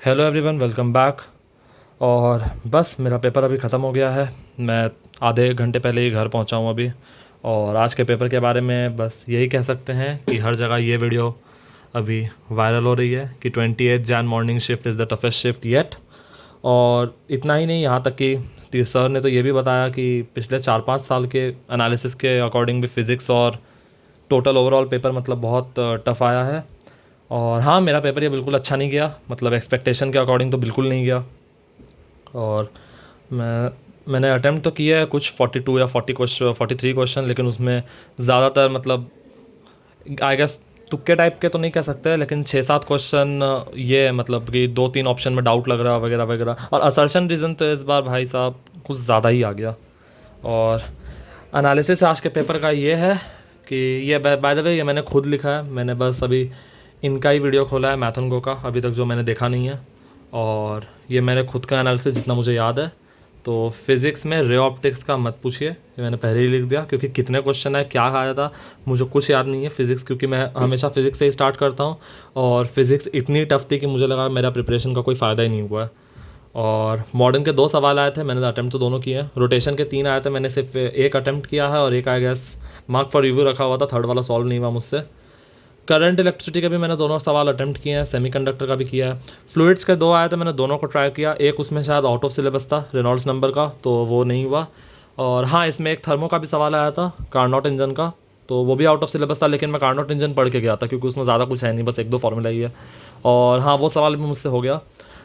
Hello everyone, welcome back. और बस मेरा पेपर अभी ख़त्म हो गया है। मैं आधे घंटे पहले ही घर पहुंचा हूं अभी। और आज के पेपर के बारे में बस यही कह सकते हैं कि हर जगह ये वीडियो अभी वायरल हो रही है कि 28 Jain morning shift is the toughest shift yet. और इतना ही नहीं, यहाँ तक कि सर ने तो ये भी बताया कि पिछले 4-5 साल के एनालिसिस के अकॉर्डिंग भी फ़िज़िक्स और टोटल ओवरऑल पेपर मतलब बहुत टफ आया है। और हाँ, मेरा पेपर ये बिल्कुल अच्छा नहीं गया, मतलब एक्सपेक्टेशन के अकॉर्डिंग तो बिल्कुल नहीं गया। और मैंने अटेम्प्ट तो किया है कुछ 42 या 43 क्वेश्चन, लेकिन उसमें ज़्यादातर मतलब आई गेस तुक्के टाइप के तो नहीं कह सकते, लेकिन 6-7 क्वेश्चन ये है मतलब कि 2-3 ऑप्शन में डाउट लग रहा वगैरह वगैरह। और असर्शन रीज़न तो इस बार भाई साहब कुछ ज़्यादा ही आ गया। और एनालिसिस आज के पेपर का ये है कि ये बाय द वे ये मैंने खुद लिखा है। मैंने बस अभी इनका ही वीडियो खोला है मैथन का, अभी तक जो मैंने देखा नहीं है। और ये मैंने खुद का एनालिसिस जितना मुझे याद है। तो फिज़िक्स में रे ऑप्टिक्स का मत पूछिए, ये मैंने पहले ही लिख दिया, क्योंकि कितने क्वेश्चन है क्या आया था मुझे कुछ याद नहीं है फिज़िक्स, क्योंकि मैं हमेशा फ़िज़िक्स से ही स्टार्ट करता हूँ। और फिज़िक्स इतनी टफ थी कि मुझे लगा मेरा प्रिपरेशन का कोई फ़ायदा ही नहीं हुआ है। और मॉडर्न के 2 सवाल आए थे, मैंने अटैम्प्ट तो दोनों किए हैं। रोटेशन के 3 आए थे, मैंने सिर्फ एक अटैम्प्ट किया है और एक I guess mark for review रखा हुआ था, थर्ड वाला सॉल्व नहीं हुआ मुझसे। करंट इलेक्ट्रिसिटी के भी मैंने दोनों सवाल अटैम्प्ट किए हैं, सेमीकंडक्टर का भी किया है। फ्लूइड्स के 2 आए थे, मैंने दोनों को ट्राई किया। एक उसमें शायद आउट ऑफ सिलेबस था रेनॉल्ड्स नंबर का, तो वो नहीं हुआ। और हाँ, इसमें एक थर्मो का भी सवाल आया था, कार्नोट इंजन का, तो वो भी आउट ऑफ सिलेबस था, लेकिन मैं कार्नोट इंजन पढ़ के गया था क्योंकि उसमें ज़्यादा कुछ है नहीं, बस 1-2 फॉर्मूला ही है। और हाँ, वो सवाल भी मुझसे हो गया।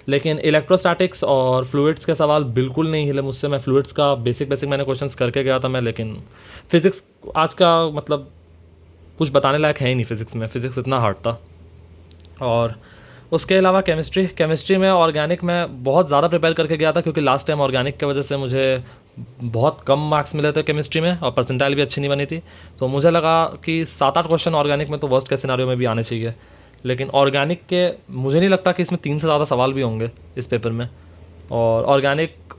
लेकिन इलेक्ट्रोस्टैटिक्स और फ्लूइड्स के सवाल बिल्कुल नहीं हिले मुझसे। मैं फ्लूइड्स का बेसिक मैंने क्वेश्चंस करके गया था मैं, लेकिन फिज़िक्स आज का मतलब कुछ बताने लायक है ही नहीं फिज़िक्स में, फ़िज़िक्स इतना हार्ड था। और उसके अलावा केमिस्ट्री में ऑर्गेनिक में बहुत ज़्यादा प्रिपेयर करके गया था, क्योंकि लास्ट टाइम ऑर्गेनिक की वजह से मुझे बहुत कम मार्क्स मिले थे केमिस्ट्री में और परसेंटाइल भी अच्छी नहीं बनी थी। तो मुझे लगा कि 7-8 क्वेश्चन ऑर्गेनिक में तो वर्स्ट के सिनारियो में भी आने चाहिए। लेकिन ऑर्गेनिक के मुझे नहीं लगता कि इसमें 3 से ज़्यादा सवाल भी होंगे इस पेपर में। और ऑर्गेनिक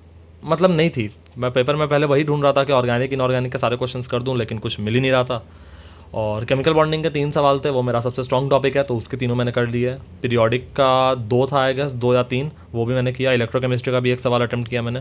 मतलब नहीं थी। मैं पेपर में पहले वही ढूंढ रहा था कि ऑर्गेनिक इनऑर्गेनिक के सारे क्वेश्चंस कर दूं, लेकिन कुछ मिल ही नहीं रहा था। और केमिकल बॉन्डिंग के 3 सवाल थे, वो मेरा सबसे स्ट्रॉन्ग टॉपिक है, तो उसके तीनों मैंने कर लिए। पीरियोडिक का 2 था आई गेस, 2 या 3, वो भी मैंने किया। इलेक्ट्रोकेमिस्ट्री का भी एक सवाल अटैम्प्ट किया मैंने।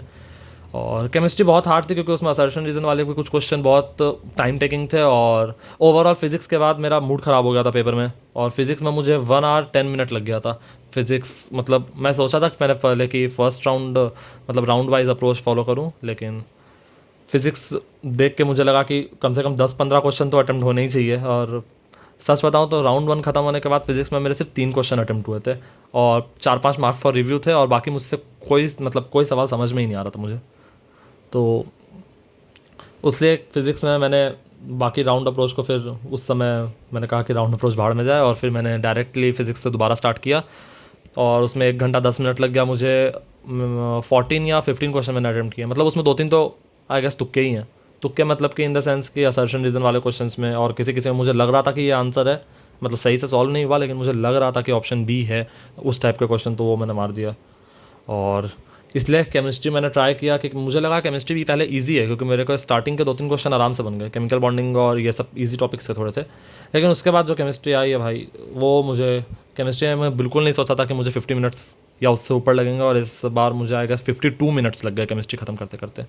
और केमिस्ट्री बहुत हार्ड थी क्योंकि उसमें असर्शन रीजन वाले भी कुछ क्वेश्चन बहुत टाइम टेकिंग थे। और ओवरऑल फिजिक्स के बाद मेरा मूड ख़राब हो गया था पेपर में, और फिजिक्स में मुझे 1 आवर 10 मिनट लग गया था। फिजिक्स मतलब मैं सोचा था कि मैंने पहले कि फर्स्ट राउंड मतलब राउंड वाइज अप्रोच फॉलो करूँ, लेकिन फिज़िक्स देख के मुझे लगा कि कम से कम 10-15 क्वेश्चन तो अटैम्प्ट होने ही चाहिए। और सच बताऊँ तो राउंड 1 ख़त्म होने के बाद फिज़िक्स में मेरे सिर्फ 3 क्वेश्चन अटैम्प्ट हुए थे और 4-5 मार्क फॉर रिव्यू थे, और बाकी मुझसे कोई सवाल समझ में ही नहीं आ रहा था मुझे। तो उसलिए फ़िज़िक्स में मैंने बाकी राउंड अप्रोच को फिर उस समय मैंने कहा कि राउंड अप्रोच भाड़ में जाए, और फिर मैंने डायरेक्टली फ़िज़िक्स से दोबारा स्टार्ट किया। और उसमें 1 घंटा 10 मिनट लग गया मुझे। 14 या 15 क्वेश्चन मैंने अटैम्प्ट किए, मतलब उसमें 2-3 तो आई गेस तुक्के ही हैं। तुक्के मतलब कि इन द सेंस कि असर्शन रीजन वाले क्वेश्चंस में, और किसी किसी में मुझे लग रहा था कि ये आंसर है, मतलब सही से सॉल्व नहीं हुआ, लेकिन मुझे लग रहा था कि ऑप्शन बी है उस टाइप के क्वेश्चन, तो वो मैंने मार दिया। और इसलिए केमिस्ट्री मैंने ट्राई किया कि मुझे लगा केमिस्ट्री भी पहले इजी है, क्योंकि मेरे को स्टार्टिंग के 2-3 क्वेश्चन आराम से बन गए, केमिकल बॉन्डिंग और ये सब इजी टॉपिक्स से थोड़े थे। लेकिन उसके बाद जो केमिस्ट्री आई है भाई, वो मुझे केमिस्ट्री में मैं बिल्कुल नहीं सोचा था कि मुझे 50 मिनट्स या उससे ऊपर लगेंगे, और इस बार मुझे आएगा 52 मिनट्स लग गए केमिस्ट्री ख़त्म करते करते।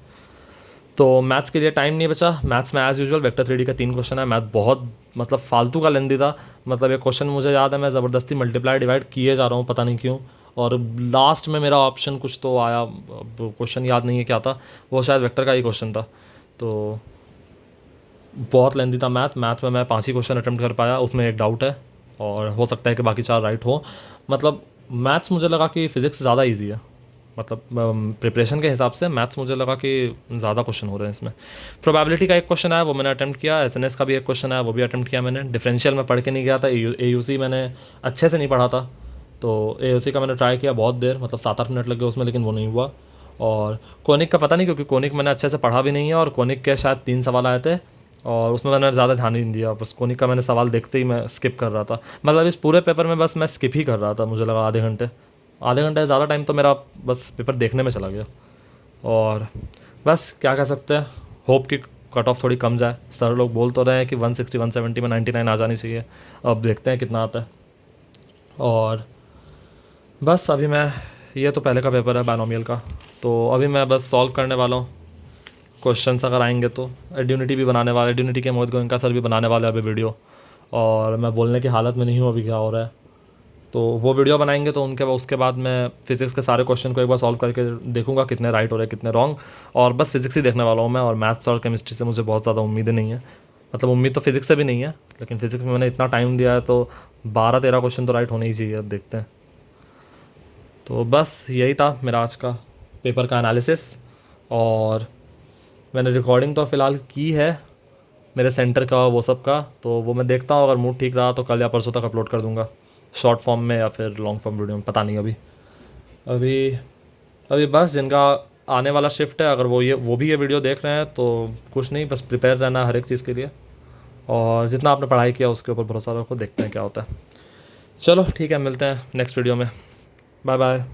तो मैथ्स के लिए टाइम नहीं बचा। मैथ्स में एज़ यूजुअल वेक्टर 3D का 3 क्वेश्चन है। मैथ बहुत मतलब फालतू का लेंदी था। मतलब एक क्वेश्चन मुझे याद है, मैं ज़बरदस्ती मल्टीप्लाई डिवाइड किए जा रहा हूँ पता नहीं क्यों, और लास्ट में मेरा ऑप्शन कुछ तो आया, क्वेश्चन याद नहीं है क्या था, वो शायद वेक्टर का ही क्वेश्चन था। तो बहुत लेंदी था मैथ में मैं 5 ही क्वेश्चन अटैम्प्ट कर पाया, उसमें एक डाउट है, और हो सकता है कि बाकी 4 राइट हो। मतलब मैथ्स मुझे लगा कि फ़िज़िक्स ज़्यादा ईजी है, मतलब प्रिपरेशन के हिसाब से मैथ्स मुझे लगा कि ज़्यादा क्वेश्चन हो रहे हैं इसमें। प्रोबेबिलिटी का एक क्वेश्चन है वो मैंने अटैम्प्ट किया। एसएनएस का भी एक क्वेश्चन है वो भी अटैम्प्ट किया मैंने। डिफरेंशियल में पढ़ के नहीं गया था, एयूसी मैंने अच्छे से नहीं पढ़ा था, तो एयूसी का मैंने ट्राई किया बहुत देर, मतलब 7-8 मिनट लग गए उसमें, लेकिन वो नहीं हुआ। और कोनिक का पता नहीं, क्योंकि कोनिक मैंने अच्छे से पढ़ा भी नहीं है, और कोनिक के शायद 3 सवाल आए थे और उसमें मैंने ज़्यादा ध्यान ही नहीं दिया, बस कोनिक का मैंने सवाल देखते ही मैं स्किप कर रहा था। मतलब इस पूरे पेपर में बस मैं स्किप ही कर रहा था, मुझे लगा आधे घंटे से ज़्यादा टाइम तो मेरा बस पेपर देखने में चला गया। और बस क्या कह सकते हैं, होप कि कट ऑफ थोड़ी कम जाए। सर लोग बोल तो रहे हैं कि 160-170 में 99 आ जानी चाहिए, अब देखते हैं कितना आता है। और बस अभी मैं, ये तो पहले का पेपर है बायनोमियल का, तो अभी मैं बस सॉल्व करने वाला हूँ। क्वेश्चंस अगर आएंगे तो एड्यूनिटी भी बनाने वाले, एड्यूनिटी के मोहित गोयनका सर भी बनाने वाले अभी वीडियो, और मैं बोलने की हालत में नहीं हूँ अभी क्या हो रहा है। तो वो वीडियो बनाएंगे तो उनके उसके बाद मैं फ़िज़िक्स के सारे क्वेश्चन को एक बार सॉल्व करके देखूंगा कितने राइट हो रहे हैं कितने रॉन्ग। और बस फिज़िक्स ही देखने वाला हूँ मैं, और मैथ्स और केमिस्ट्री से मुझे बहुत ज़्यादा उम्मीदें नहीं है। मतलब उम्मीद तो फिज़िक्स से भी नहीं है, लेकिन फ़िज़िक्स में मैंने इतना टाइम दिया है तो 12-13 क्वेश्चन तो राइट होने ही चाहिए, अब देखते हैं। तो बस यही था मेरा आज का पेपर का एनालिसिस। और मैंने रिकॉर्डिंग तो फ़िलहाल की है मेरे सेंटर का वो सब का, तो वो मैं देखता हूँ, अगर मूड ठीक रहा तो कल या परसों तक अपलोड कर दूंगा, शॉर्ट फॉर्म में या फिर लॉन्ग फॉर्म वीडियो में, पता नहीं अभी। अभी अभी बस जिनका आने वाला शिफ्ट है, अगर वो भी ये वीडियो देख रहे हैं तो कुछ नहीं, बस प्रिपेयर रहना हर एक चीज़ के लिए, और जितना आपने पढ़ाई किया उसके ऊपर भरोसा रखो, देखते हैं क्या होता है। चलो ठीक है, मिलते हैं नेक्स्ट वीडियो में। Bye bye.